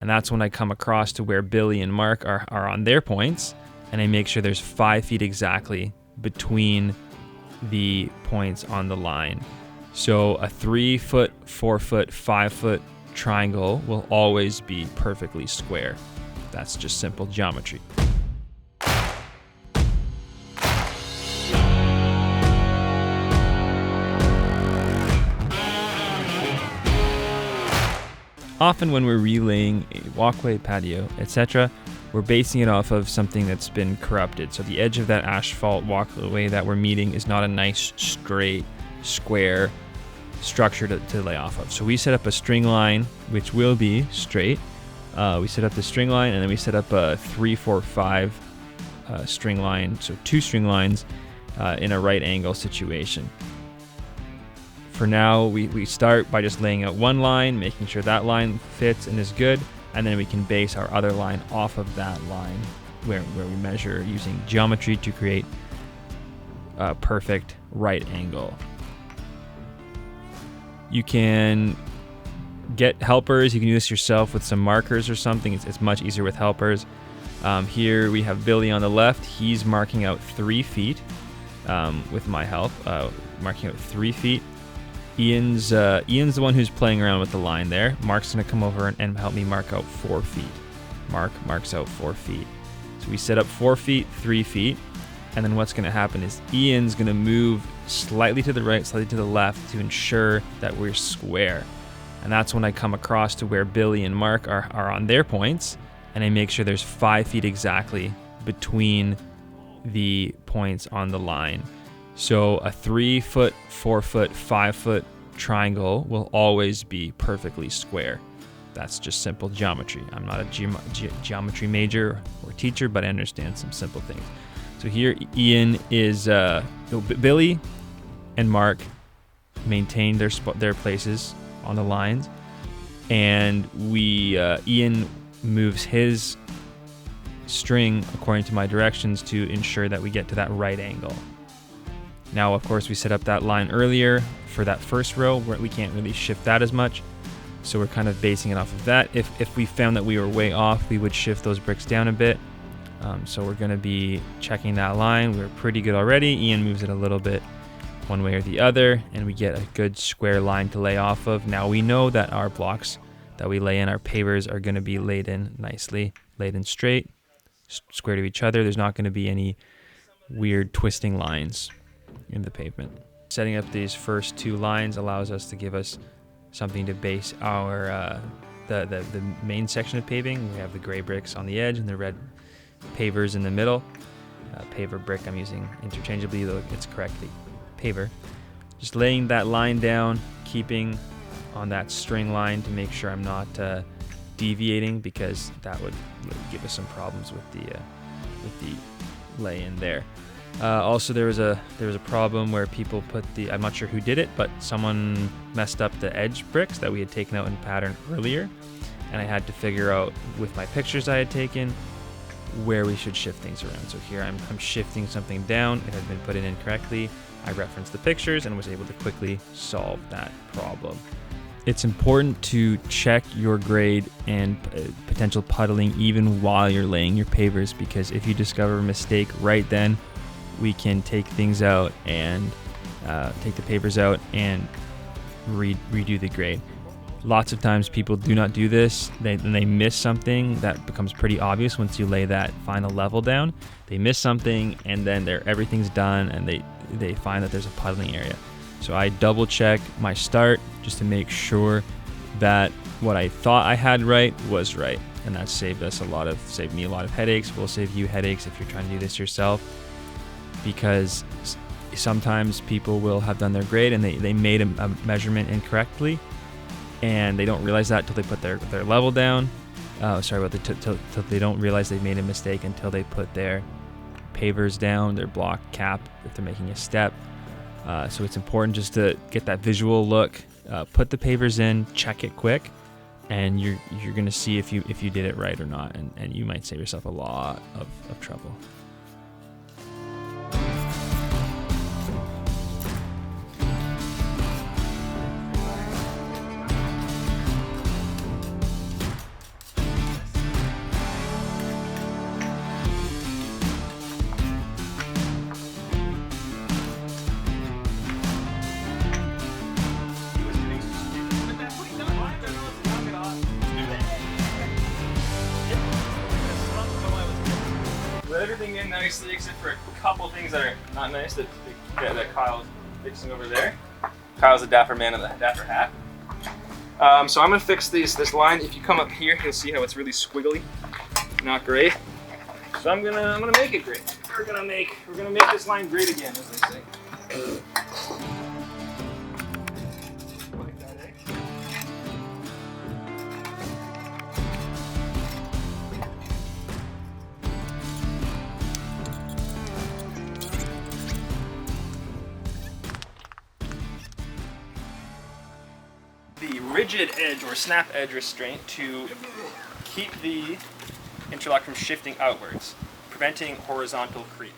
And that's when I come across to where Billy and Mark are on their points, and I make sure there's 5 feet exactly between the points on the line. So a 3 foot, 4 foot, 5 foot triangle will always be perfectly square. That's just simple geometry. Often when we're relaying a walkway, patio, etc., we're basing it off of something that's been corrupted. So the edge of that asphalt walkway that we're meeting is not a nice, straight, square structure to lay off of. So we set up a string line, which will be straight. We set up the string line, and then we set up a 3, 4, 5 string line. So 2 string lines in a right angle situation. For now, we start by just laying out one line, making sure that line fits and is good, and then we can base our other line off of that line where we measure using geometry to create a perfect right angle. You can get helpers. You can do this yourself with some markers or something. It's much easier with helpers. Here we have Billy on the left. He's marking out 3 feet with my help, marking out 3 feet. Ian's the one who's playing around with the line there. Mark's gonna come over and help me mark out 4 feet. Mark marks out 4 feet. So we set up 4 feet, 3 feet, and then what's gonna happen is Ian's gonna move slightly to the right, slightly to the left to ensure that we're square. And that's when I come across to where Billy and Mark are on their points, and I make sure there's 5 feet exactly between the points on the line. So a 3 foot, 4 foot, 5 foot triangle will always be perfectly square. That's just simple geometry. I'm not a geometry major or teacher, but I understand some simple things. So here Ian is, Billy and Mark maintain their places on the lines, and Ian moves his string according to my directions to ensure that we get to that right angle. Now, of course, we set up that line earlier for that first row where we can't really shift that as much. So we're kind of basing it off of that. If we found that we were way off, we would shift those bricks down a bit. So we're going to be checking that line. We're pretty good already. Ian moves it a little bit one way or the other, and we get a good square line to lay off of. Now we know that our blocks that we lay in, our pavers, are going to be laid in nicely, laid in straight, square to each other. There's not going to be any weird twisting lines in the pavement. Setting up these first 2 lines allows us to give us something to base our the main section of paving. We have the gray bricks on the edge and the red pavers in the middle. Paver brick I'm using interchangeably, though it's correctly paver. Just laying that line down, keeping on that string line to make sure I'm not deviating, because that would give us some problems with the lay in there. Also, there was a problem where people put I'm not sure who did it, but someone messed up the edge bricks that we had taken out in pattern earlier, and I had to figure out with my pictures I had taken where we should shift things around. So here I'm shifting something down. It had been put in incorrectly. I referenced the pictures and was able to quickly solve that problem. It's important to check your grade and potential puddling even while you're laying your pavers, because if you discover a mistake right then, we can take things out and take the pavers out and redo the grade. Lots of times people do not do this. They miss something that becomes pretty obvious once you lay that final level down. They miss something, and then everything's done, and they find that there's a puddling area. So I double check my start just to make sure that what I thought I had right was right, and that saved me a lot of headaches. Will save you headaches if you're trying to do this yourself, because sometimes people will have done their grade and they made a measurement incorrectly, and they don't realize that till they put their level down. Till they don't realize they made a mistake until they put their pavers down, their block cap, if they're making a step. So it's important just to get that visual look, put the pavers in, check it quick, and you're going to see if you did it right or not, and you might save yourself a lot of trouble. everything in nicely except for a couple things that are not nice that Kyle's fixing over there. Kyle's the dapper man in the dapper hat. So I'm gonna fix this line. If you come up here, you'll see how it's really squiggly. Not great. So I'm gonna make it great. We're gonna make this line great again, as they say. Like that, eh? The rigid edge or snap edge restraint to keep the interlock from shifting outwards, preventing horizontal creep.